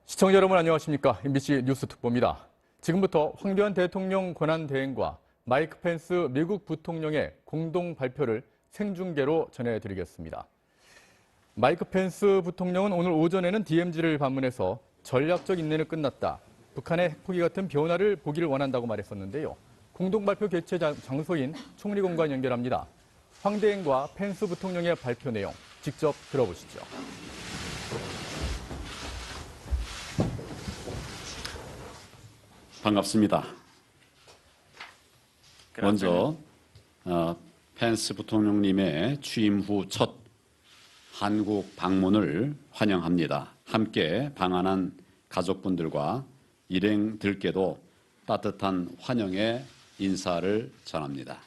시청자 여러분 안녕하십니까? MBC 뉴스 특보입니다. 지금부터 황교안 대통령 권한대행과 마이크 펜스 미국 부통령의 공동 발표를 생중계로 전해드리겠습니다. 마이크 펜스 부통령은 오늘 오전에는 DMZ를 방문해서 전략적 인내는 끝났다. 북한의 핵포기 같은 변화를 보기를 원한다고 말했었는데요. 공동 발표 개최 장소인 총리공관 연결합니다. 황 대행과 펜스 부통령의 발표 내용 직접 들어보시죠. 반갑습니다. 먼저 펜스 부통령님의 취임 후 첫 한국 방문을 환영합니다. 함께 방한한 가족분들과 일행들께도 따뜻한 환영의 인사를 전합니다.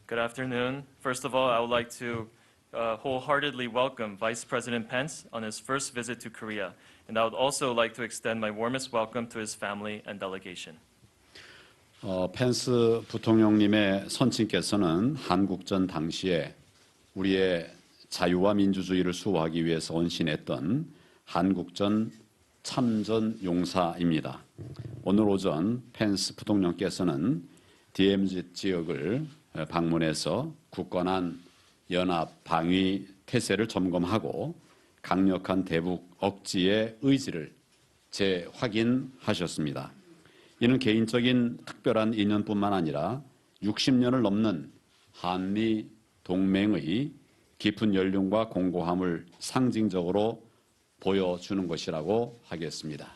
Good afternoon. First of all, I would like to wholeheartedly welcome Vice President Pence on his first visit to Korea. And I would also like to extend my warmest welcome to his family and delegation. 펜스 부통령님의 선친께서는 한국전 당시에 우리의 자유와 민주주의를 수호하기 위해서 헌신했던 한국전 참전 용사입니다. 오늘 오전 펜스 부통령께서는 DMZ 지역을 방문해서 굳건한 연합 방위 태세를 점검하고 강력한 대북 억지의 의지를 재확인하셨습니다. 이는 개인적인 특별한 인연뿐만 아니라 60년을 넘는 한미 동맹의 깊은 연륜과 공고함을 상징적으로 보여주는 것이라고 하겠습니다.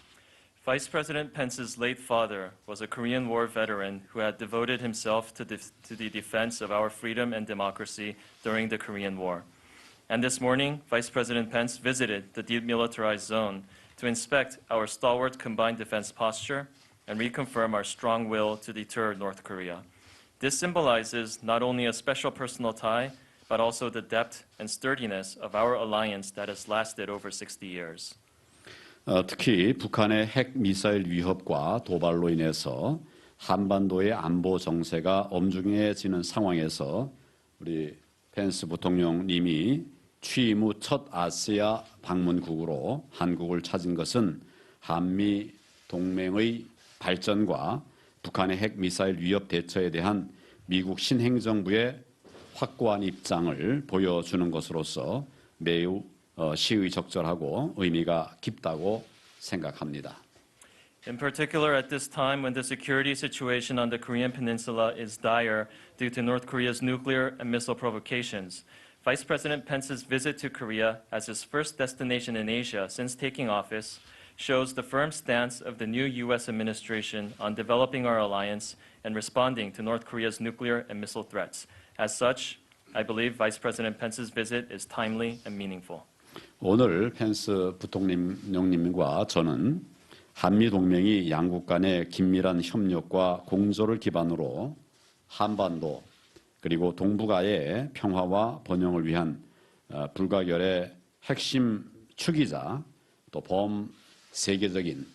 Vice President Pence's late father was a Korean War veteran who had devoted himself to the defense of our freedom and democracy during the Korean War. And this morning, Vice President Pence visited the demilitarized zone to inspect our stalwart combined defense posture and reconfirm our strong will to deter North Korea. This symbolizes not only a special personal tie, but also the depth and sturdiness of our alliance that has lasted over 60 years. 특히 북한의 핵 미사일 위협과 도발로 인해서 한반도의 안보 정세가 엄중해지는 상황에서 우리 펜스 부통령님이 취임 후 첫 아시아 방문국으로 한국을 찾은 것은 한미 동맹의 발전과 북한의 핵 미사일 위협 대처에 대한 미국 신행정부의 확고한 입장을 보여주는 것으로서 매우 시의적절하고 의미가 깊다고 생각합니다. In particular, at this time when the security situation on the Korean Peninsula is dire due to North Korea's nuclear and missile provocations, Vice President Pence's visit to Korea as his first destination in Asia since taking office shows the firm stance of the new U.S. administration on developing our alliance and responding to North Korea's nuclear and missile threats. As such, I believe Vice President Pence's visit is timely and meaningful. 오늘 펜스 부통령님과 저는 한미 동맹이 양국 간의 긴밀한 협력과 공조를 기반으로 한반도 그리고 동북아의 평화와 번영을 위한 불가결의 핵심 축이자 또 범세계적인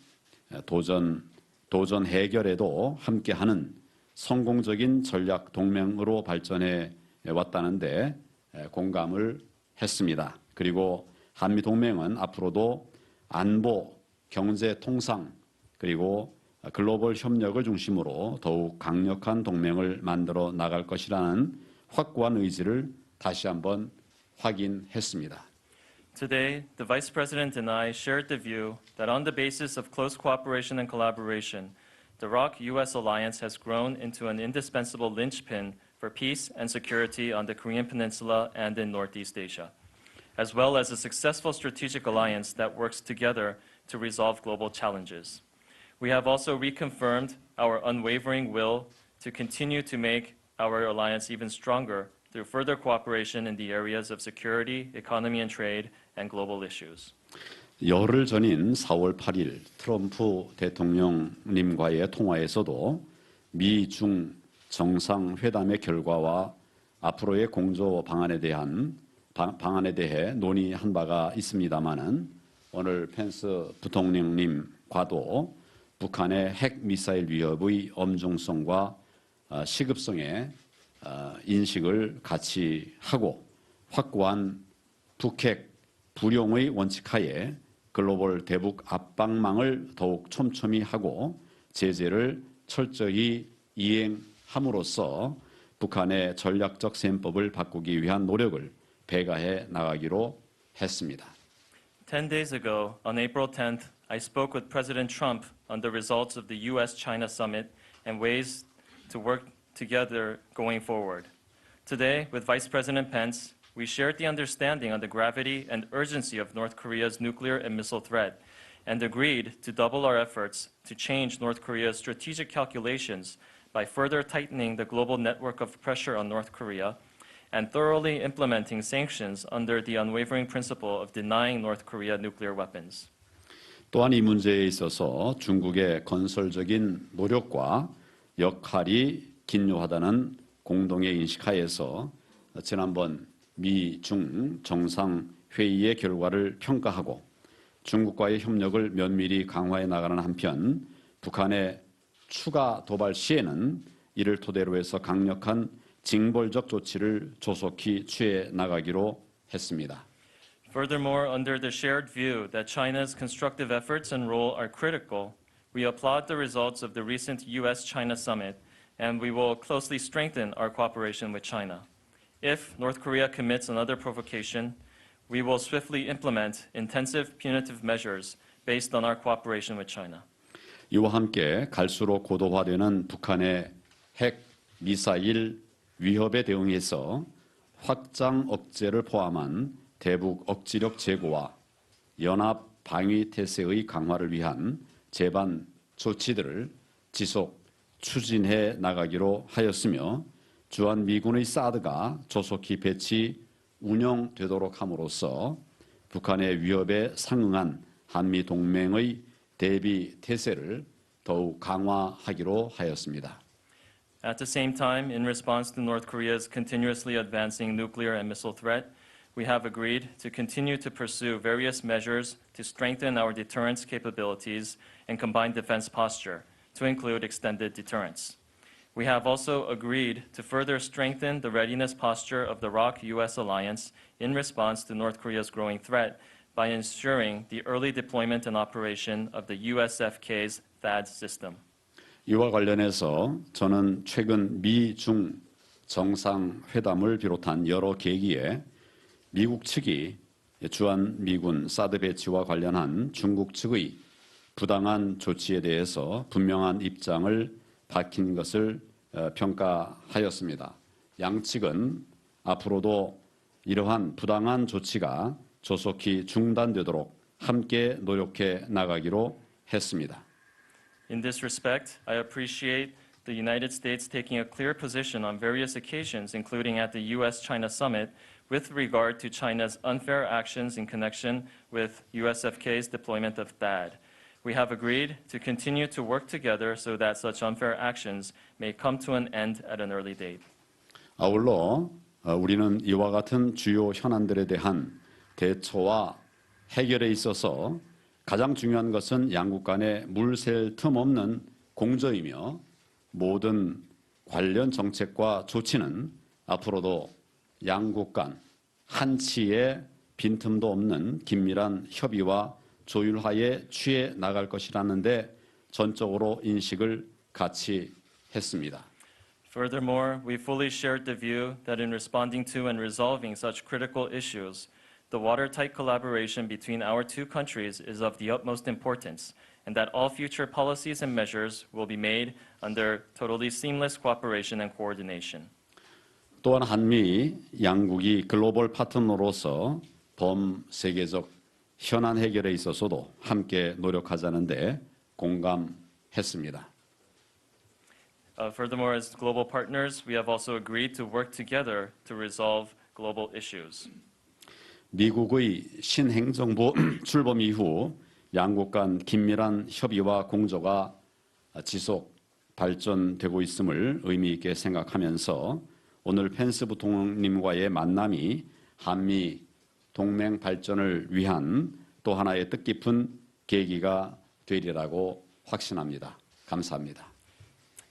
도전 해결에도 함께하는 성공적인 전략 동맹으로 발전해 왔다는데 공감을 했습니다. 그리고 한미 동맹은 앞으로도 안보, 경제 통상 그리고 글로벌 협력을 중심으로 더욱 강력한 동맹을 만들어 나갈 것이라는 확고한 의지를 다시 한번 확인했습니다. Today, the Vice President and I shared the view that on the basis of close cooperation and collaboration, the ROK-U.S. alliance has grown into an indispensable linchpin for peace and security on the Korean Peninsula and in Northeast Asia, as well as a successful strategic alliance that works together to resolve global challenges. We have also reconfirmed our unwavering will to continue to make our alliance even stronger through further cooperation in the areas of security, economy and trade, and global issues. 열흘 전인 4월 8일 트럼프 대통령님과의 통화에서도 미중 정상회담의 결과와 앞으로의 공조 방안에 대해 논의한 바가 있습니다마는 오늘 펜스 부통령님과도 북한의 핵 미사일 위협의 엄중성과 시급성에 인식을 같이 하고 확고한 북핵 불용의 원칙하에 글로벌 대북 압박망을 더욱 촘촘히 하고 제재를 철저히 이행함으로써 북한의 전략적 셈법을 바꾸기 위한 노력을 배가해 나가기로 했습니다. 10 days ago, on April 10th, I spoke with President Trump on the results of the U.S.-China summit and ways to work together going forward. Today, with Vice President Pence, we shared the understanding on the gravity and urgency of North Korea's nuclear and missile threat and agreed to double our efforts to change North Korea's strategic calculations by further tightening the global network of pressure on North Korea and thoroughly implementing sanctions under the unwavering principle of denying North Korea nuclear weapons. 또한 이 문제에 있어서 중국의 건설적인 노력과 역할이 긴요하다는 공동의 인식하에서 지난번 미-중 정상회의의 결과를 평가하고 중국과의 협력을 면밀히 강화해 나가는 한편 북한의 추가 도발 시에는 이를 토대로 해서 강력한 징벌적 조치를 조속히 취해 나가기로 했습니다. Furthermore, under the shared view that China's constructive efforts and role are critical, we applaud the results of the recent U.S.-China summit, and we will closely strengthen our cooperation with China. If North Korea commits another provocation, we will swiftly implement intensive punitive measures based on our cooperation with China. 이와 함께 갈수록 고도화되는 북한의 핵, 미사일 위협에 대응해서 확장 억제를 포함한 대북 억지력 제고와 연합 방위 태세의 강화를 위한 제반 조치들을 지속 추진해 나가기로 하였으며 주한 미군의 사드가 조속히 배치 운영되도록 함으로써 북한의 위협에 상응한 한미 동맹의 대비 태세를 더욱 강화하기로 하였습니다. At the same time, in response to North Korea's continuously advancing nuclear and missile threat, we have agreed to continue to pursue various measures to strengthen our deterrence capabilities and combined defense posture, to include extended deterrence. We have also agreed to further strengthen the readiness posture of the ROK-US alliance in response to North Korea's growing threat by ensuring the early deployment and operation of the USFK's THAAD system. 이와 관련해서 저는 최근 미-중 정상회담을 비롯한 여러 계기에 미국 측이 주한 미군 사드 배치와 관련한 중국 측의 부당한 조치에 대해서 분명한 입장을 밝힌 것을 평가하였습니다. 양측은 앞으로도 이러한 부당한 조치가 조속히 중단되도록 함께 노력해 나가기로 했습니다. In this respect, I appreciate the United States taking a clear position on various occasions, including at the U.S.-China summit, with regard to China's unfair actions in connection with USFK's deployment of THAAD. We have agreed to continue to work together so that such unfair actions may come to an end at an early date. 아울러 우리는 이와 같은 주요 현안들에 대한 대처와 해결에 있어서 가장 중요한 것은 양국 간의 물샐 틈 없는 공조이며 모든 관련 정책과 조치는 앞으로도 양국 간 한치의 빈틈도 없는 긴밀한 협의와 조율하에 취해 나갈 것이라는 데 전적으로 인식을 같이 했습니다. Furthermore, we fully shared the view that in responding to and resolving such critical issues, the watertight collaboration between our two countries is of the utmost importance, and that all future policies and measures will be made under totally seamless cooperation and coordination. 또한 한미 양국이 글로벌 파트너로서 범세계적 현안 해결에 있어서도 함께 노력하자는데 공감했습니다. Furthermore, as global partners, we have also agreed to work together to resolve global issues. 미국의 신행정부 출범 이후 양국 간 긴밀한 협의와 공조가 지속 발전되고 있음을 의미 있게 생각하면서 오늘 펜스 부통령님과의 만남이 한미 동맹 발전을 위한 또 하나의 뜻깊은 계기가 되리라고 확신합니다. 감사합니다.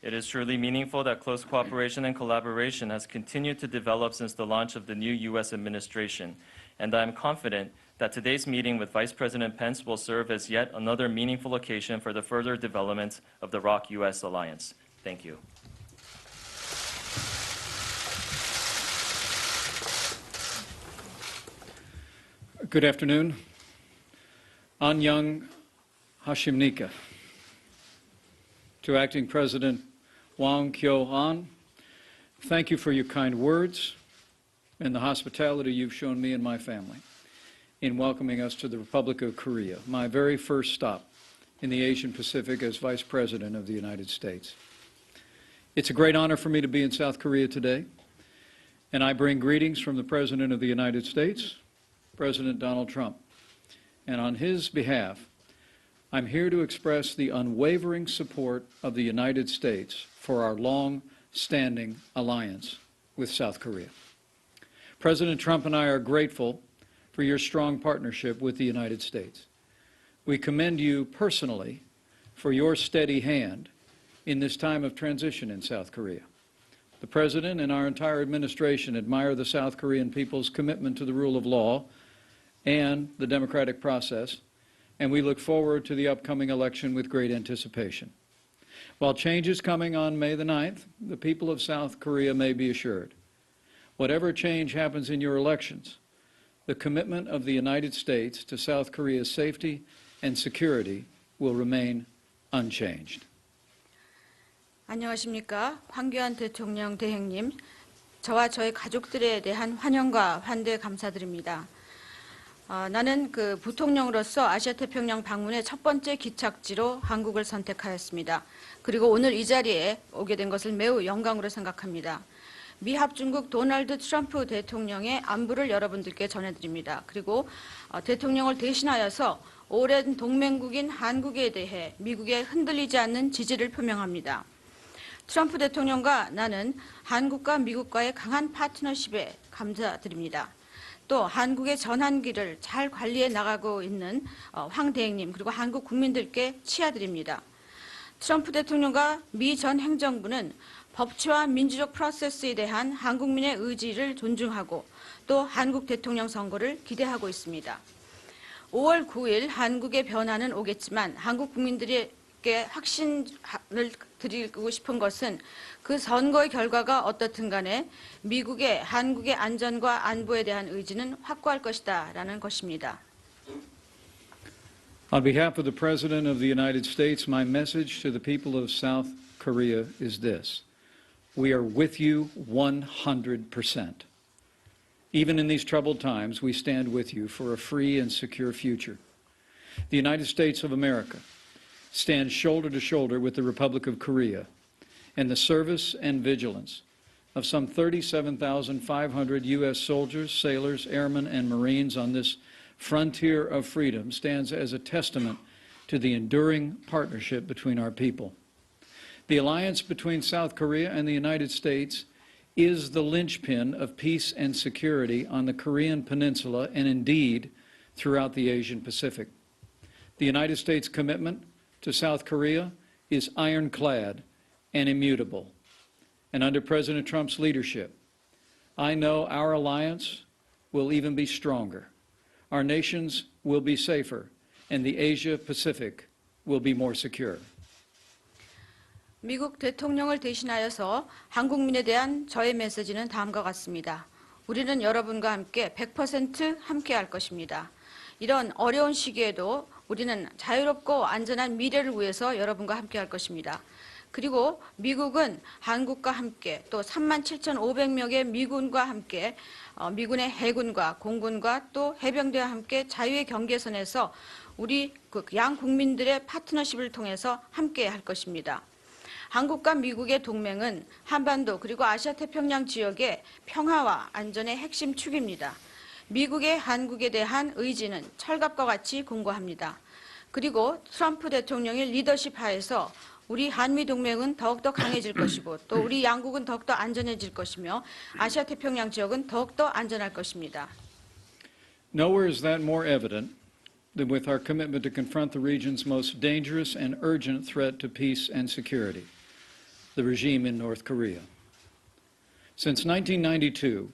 It is truly meaningful that close cooperation and collaboration has continued to develop since the launch of the new U.S. administration, and I am confident that today's meeting with Vice President Pence will serve as yet another meaningful occasion for the further development of the ROK-US alliance. Thank you. Good afternoon. Annyeong Hashimnika. To Acting President Wang Kyo-an, thank you for your kind words and the hospitality you've shown me and my family in welcoming us to the Republic of Korea, my very first stop in the Asian Pacific as Vice President of the United States. It's a great honor for me to be in South Korea today, and I bring greetings from the President of the United States, President Donald Trump. And on his behalf, I'm here to express the unwavering support of the United States for our long-standing alliance with South Korea. President Trump and I are grateful for your strong partnership with the United States. We commend you personally for your steady hand in this time of transition in South Korea. The President and our entire administration admire the South Korean people's commitment to the rule of law and the democratic process, and we look forward to the upcoming election with great anticipation. While change is coming on May the 9th, the people of South Korea may be assured, whatever change happens in your elections, the commitment of the United States to South Korea's safety and security will remain unchanged. 안녕하십니까. 황교안 대통령 대행님, 저와 저의 가족들에 대한 환영과 환대 감사드립니다. 나는 부통령으로서 아시아태평양 방문의 첫 번째 기착지로 한국을 선택하였습니다. 그리고 오늘 이 자리에 오게 된 것을 매우 영광으로 생각합니다. 미 합중국 도널드 트럼프 대통령의 안부를 여러분들께 전해드립니다. 그리고 대통령을 대신하여서 오랜 동맹국인 한국에 대해 미국의 흔들리지 않는 지지를 표명합니다. 트럼프 대통령과 나는 한국과 미국과의 강한 파트너십에 감사드립니다. 또 한국의 전환기를 잘 관리해 나가고 있는 황 대행님 그리고 한국 국민들께 치아드립니다. 트럼프 대통령과 미 전 행정부는 법치와 민주적 프로세스에 대한 한국민의 의지를 존중하고 또 한국 대통령 선거를 기대하고 있습니다. 5월 9일 한국의 변화는 오겠지만 한국 국민들에게 확신을 드리고 싶은 것은 그 선거의 결과가 어떻든 간에 미국의 한국의 안전과 안보에 대한 의지는 확고할 것이다라는 것입니다. On behalf of the President of the United States, my message to the people of South Korea is this. We are with you 100%. Even in these troubled times, we stand with you for a free and secure future. The United States of America stands shoulder to shoulder with the Republic of Korea and the service and vigilance of some 37,500 U.S. soldiers, sailors, airmen, and Marines on this frontier of freedom stands as a testament to the enduring partnership between our people. The alliance between South Korea and the United States is the linchpin of peace and security on the Korean Peninsula and indeed throughout the Asian Pacific. The United States' commitment to South Korea is ironclad and immutable. And under President Trump's leadership, I know our alliance will even be stronger. Our nations will be safer, and the Asia-Pacific will be more secure. 미국 대통령을 대신하여서 한국민에 대한 저의 메시지는 다음과 같습니다. 우리는 여러분과 함께 100% 함께할 것입니다. 이런 어려운 시기에도 우리는 자유롭고 안전한 미래를 위해서 여러분과 함께할 것입니다. 그리고 미국은 한국과 함께 또 37,500명의 미군과 함께 미군의 해군과 공군과 또 해병대와 함께 자유의 경계선에서 우리 양 국민들의 파트너십을 통해서 함께 할 것입니다. 한국과 미국의 동맹은 한반도 그리고 아시아 태평양 지역의 평화와 안전의 핵심 축입니다. 미국의 한국에 대한 의지는 철갑과 같이 공고합니다. 그리고 트럼프 대통령의 리더십 하에서 우리 한미 동맹은 더욱더 강해질 것이고 또 우리 양국은 더욱더 안전해질 것이며 아시아 태평양 지역은 더욱더 안전할 것입니다. Nowhere is that more evident than with our commitment to confront the region's most dangerous and urgent threat to peace and security, the regime in North Korea. Since 1992,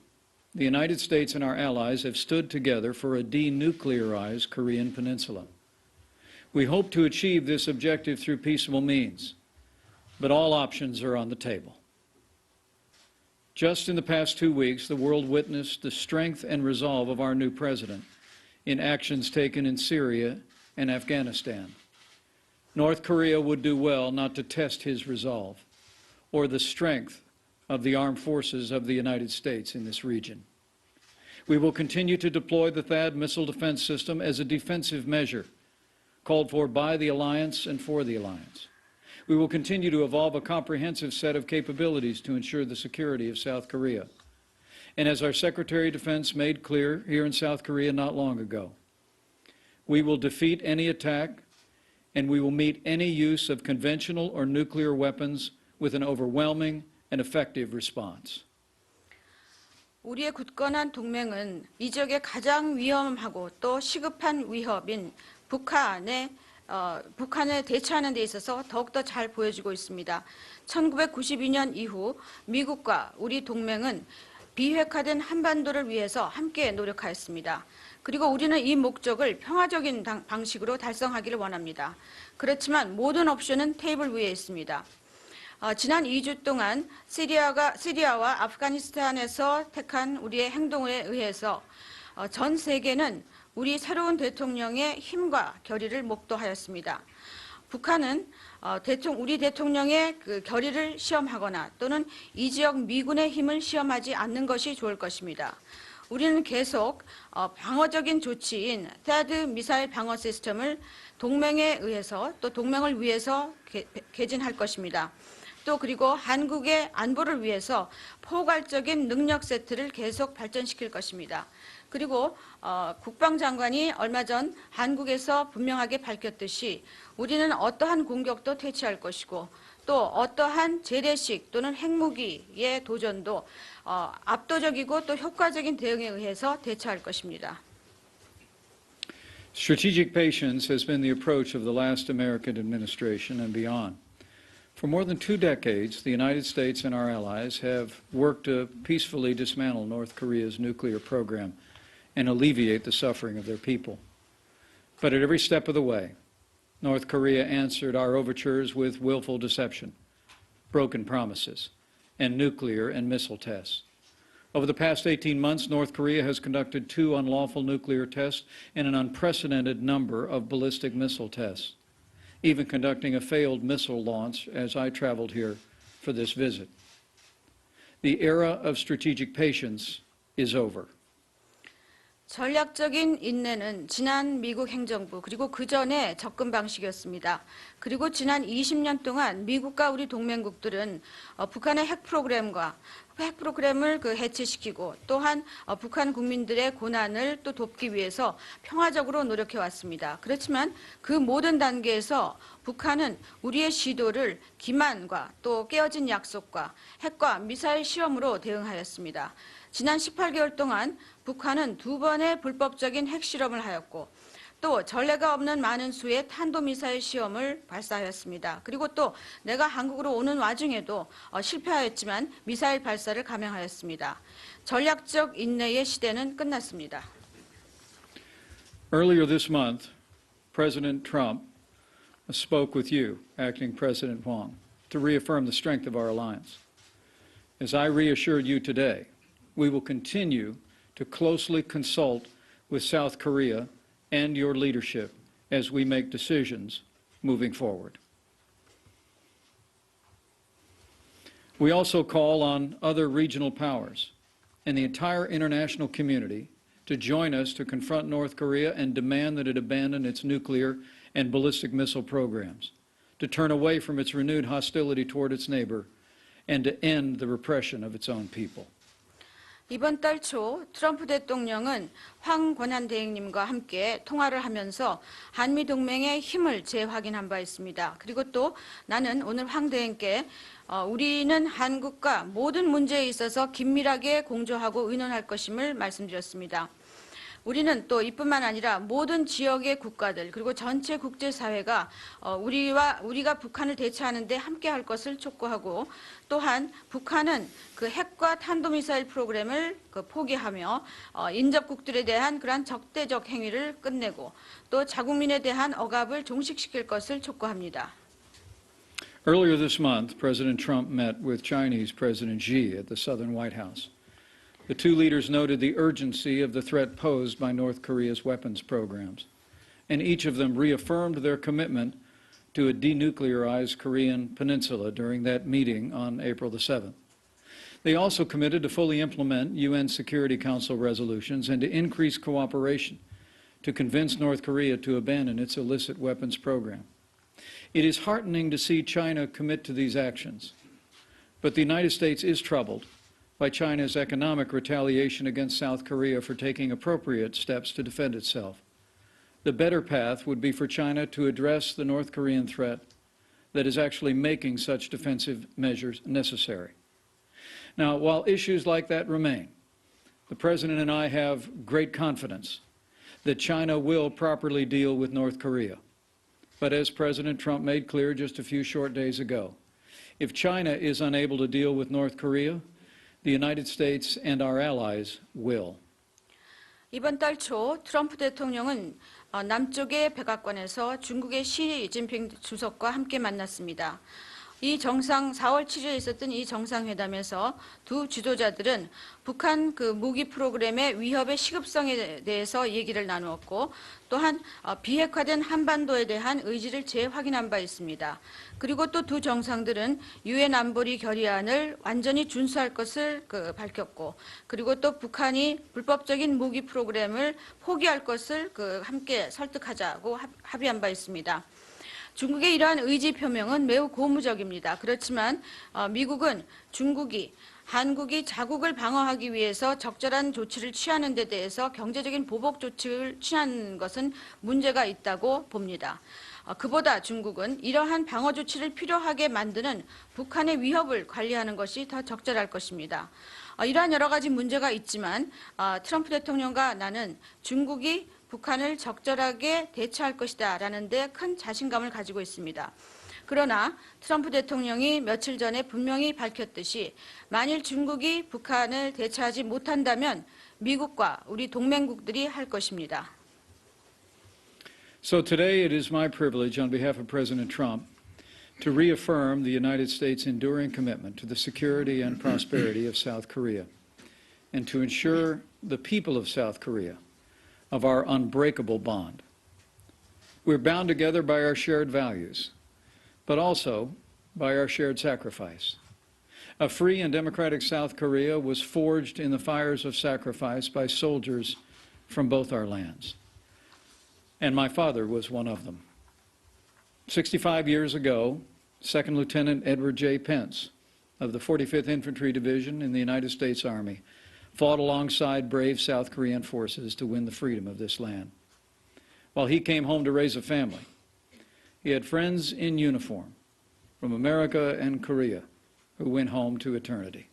the United States and our allies have stood together for a denuclearized Korean peninsula. We hope to achieve this objective through peaceable means, but all options are on the table. Just in the past 2 weeks, the world witnessed the strength and resolve of our new president in actions taken in Syria and Afghanistan. North Korea would do well not to test his resolve or the strength of the armed forces of the United States in this region. We will continue to deploy the THAAD missile defense system as a defensive measure called for by the alliance and for the alliance. We will continue to evolve a comprehensive set of capabilities to ensure the security of South Korea. And as our Secretary of Defense made clear here in South Korea not long ago, we will defeat any attack and we will meet any use of conventional or nuclear weapons with an overwhelming and effective response. 우리의 굳건한 동맹은 이 지역의 가장 위험하고 또 시급한 위협인 북한에 대처하는 데 있어서 더욱더 잘 보여주고 있습니다. 1992년 이후 미국과 우리 동맹은 비핵화된 한반도를 위해서 함께 노력하였습니다. 그리고 우리는 이 목적을 평화적인 방식으로 달성하기를 원합니다. 그렇지만 모든 옵션은 테이블 위에 있습니다. 지난 2주 동안 시리아와 아프가니스탄에서 택한 우리의 행동에 의해서 전 세계는 우리 새로운 대통령의 힘과 결의를 목도하였습니다. 북한은 우리 대통령의 그 결의를 시험하거나 또는 이 지역 미군의 힘을 시험하지 않는 것이 좋을 것입니다. 우리는 계속 방어적인 조치인 THAAD 미사일 방어 시스템을 동맹에 의해서 또 동맹을 위해서 개진할 것입니다. 또 그리고 한국의 안보를 위해서 포괄적인 능력 세트를 계속 발전시킬 것입니다. 그리고 국방장관이 얼마 전 한국에서 분명하게 밝혔듯이 우리는 어떠한 공격도 퇴치할 것이고 또 어떠한 재래식 또는 핵무기의 도전도 압도적이고 또 효과적인 대응에 의해서 대처할 것입니다. Strategic patience has been the approach of the last American administration and beyond. For more than 2 decades, the United States and our allies have worked to peacefully dismantle North Korea's nuclear program and alleviate the suffering of their people. But at every step of the way, North Korea answered our overtures with willful deception, broken promises, and nuclear and missile tests. Over the past 18 months, North Korea has conducted 2 unlawful nuclear tests and an unprecedented number of ballistic missile tests, even conducting a failed missile launch as I traveled here for this visit. The era of strategic patience is over. 전략적인 인내는 지난 미국 행정부 그리고 그 전의 접근 방식이었습니다. 그리고 지난 20년 동안 미국과 우리 동맹국들은 북한의 핵 프로그램을 해체시키고 또한 북한 국민들의 고난을 또 돕기 위해서 평화적으로 노력해 왔습니다. 그렇지만 그 모든 단계에서 북한은 우리의 시도를 기만과 또 깨어진 약속과 핵과 미사일 시험으로 대응하였습니다. 지난 18개월 동안 북한은 2번의 불법적인 핵실험을 하였고 또 전례가 없는 많은 수의 탄도미사일 시험을 발사하였습니다. 그리고 또 내가 한국으로 오는 와중에도 실패하였지만 미사일 발사를 감행하였습니다. 전략적 인내의 시대는 끝났습니다. Earlier this month, President Trump spoke with you, Acting President Wang, to reaffirm the strength of our alliance. As I reassured you today, we will continue to closely consult with South Korea and your leadership as we make decisions moving forward. We also call on other regional powers and the entire international community to join us to confront North Korea and demand that it abandon its nuclear and ballistic missile programs, to turn away from its renewed hostility toward its neighbor, and to end the repression of its own people. 이번 달 초 트럼프 대통령은 황권한 대행님과 함께 통화를 하면서 한미 동맹의 힘을 재확인한 바 있습니다. 그리고 또 나는 오늘 황 대행께 우리는 한국과 모든 문제에 있어서 긴밀하게 공조하고 의논할 것임을 말씀드렸습니다. 우리는 또 이뿐만 아니라 모든 지역의 국가들 그리고 전체 국제사회가 우리가 북한을 대처하는 데 함께할 것을 촉구하고 또한 북한은 그 핵과 탄도미사일 프로그램을 포기하며 인접국들에 대한 그러한 적대적 행위를 끝내고 또 자국민에 대한 억압을 종식시킬 것을 촉구합니다. Earlier this month, President Trump met with Chinese President Xi at the Southern White House. The two leaders noted the urgency of the threat posed by North Korea's weapons programs, and each of them reaffirmed their commitment to a denuclearized Korean peninsula during that meeting on April the 7th. They also committed to fully implement UN Security Council resolutions and to increase cooperation to convince North Korea to abandon its illicit weapons program. It is heartening to see China commit to these actions, but the United States is troubled by China's economic retaliation against South Korea for taking appropriate steps to defend itself. The better path would be for China to address the North Korean threat that is actually making such defensive measures necessary. Now, while issues like that remain, the President and I have great confidence that China will properly deal with North Korea. But as President Trump made clear just a few short days ago, if China is unable to deal with North Korea, the United States and our allies will. 이번 달 초 트럼프 대통령은 남쪽의 백악관에서 중국의 시진핑 주석과 함께 만났습니다. 이 4월 7일에 있었던 이 정상회담에서 두 지도자들은 북한 무기 프로그램의 위협의 시급성에 대해서 얘기를 나누었고 또한 비핵화된 한반도에 대한 의지를 재확인한 바 있습니다. 그리고 또 두 정상들은 유엔 안보리 결의안을 완전히 준수할 것을 밝혔고 그리고 또 북한이 불법적인 무기 프로그램을 포기할 것을 함께 설득하자고 합의한 바 있습니다. 중국의 이러한 의지 표명은 매우 고무적입니다. 그렇지만 미국은 한국이 자국을 방어하기 위해서 적절한 조치를 취하는 데 대해서 경제적인 보복 조치를 취하는 것은 문제가 있다고 봅니다. 그보다 중국은 이러한 방어 조치를 필요하게 만드는 북한의 위협을 관리하는 것이 더 적절할 것입니다. 이러한 여러 가지 문제가 있지만 트럼프 대통령과 나는 중국이 북한을 적절하게 대처할 것이다 라는 데 큰 자신감을 가지고 있습니다. 그러나 트럼프 대통령이 며칠 전에 분명히 밝혔듯이 만일 중국이 북한을 대처하지 못한다면 미국과 우리 동맹국들이 할 것입니다. So today it is my privilege on behalf of President Trump to reaffirm the United States' enduring commitment to the security and prosperity of South Korea and to ensure the people of South Korea of our unbreakable bond. We're bound together by our shared values, but also by our shared sacrifice. A free and democratic South Korea was forged in the fires of sacrifice by soldiers from both our lands, and my father was one of them. 65 years ago, Second Lieutenant Edward J. Pence of the 45th Infantry Division in the United States Army fought alongside brave South Korean forces to win the freedom of this land. While he came home to raise a family, he had friends in uniform from America and Korea who went home to eternity.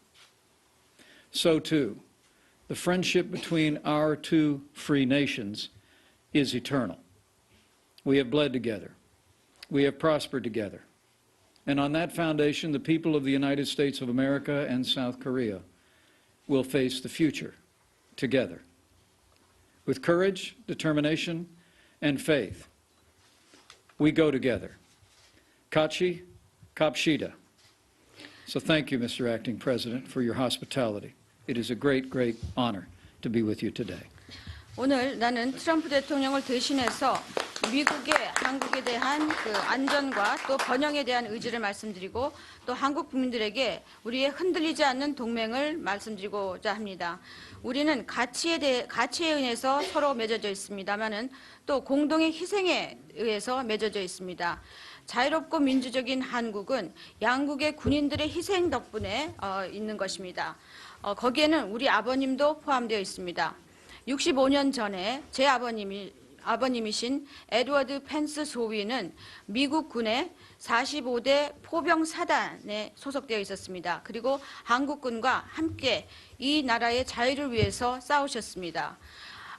So too, the friendship between our two free nations is eternal. We have bled together. We have prospered together. And on that foundation, the people of the United States of America and South Korea will face the future together. With courage, determination, and faith, we go together. Kachi, Kapshida. So thank you, Mr. Acting President, for your hospitality. It is a great, great honor to be with you today. 오늘 나는 트럼프 대통령을 대신해서 미국의 한국에 대한 안전과 또 번영에 대한 의지를 말씀드리고 또 한국 국민들에게 우리의 흔들리지 않는 동맹을 말씀드리고자 합니다. 우리는 가치에 의해서 서로 맺어져 있습니다만은 또 공동의 희생에 의해서 맺어져 있습니다. 자유롭고 민주적인 한국은 양국의 군인들의 희생 덕분에 있는 것입니다. 거기에는 우리 아버님도 포함되어 있습니다. 65년 전에 제 아버님이신 에드워드 펜스 소위는 미국 군의 45대 포병 사단에 소속되어 있었습니다. 그리고 한국군과 함께 이 나라의 자유를 위해서 싸우셨습니다.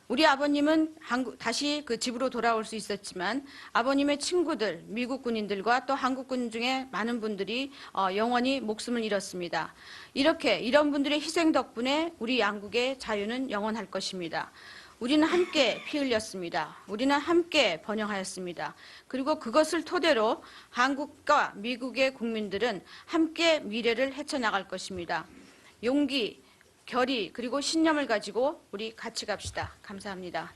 우리 아버님은 다시 그 집으로 돌아올 수 있었지만 아버님의 친구들, 미국 군인들과 또 한국 군 중에 많은 분들이 영원히 목숨을 잃었습니다. 이런 분들의 희생 덕분에 우리 양국의 자유는 영원할 것입니다. 우리는 함께 피 흘렸습니다. 우리는 함께 번영하였습니다. 그리고 그것을 토대로 한국과 미국의 국민들은 함께 미래를 헤쳐나갈 것입니다. 용기, 결의 그리고 신념을 가지고 우리 같이 갑시다. 감사합니다.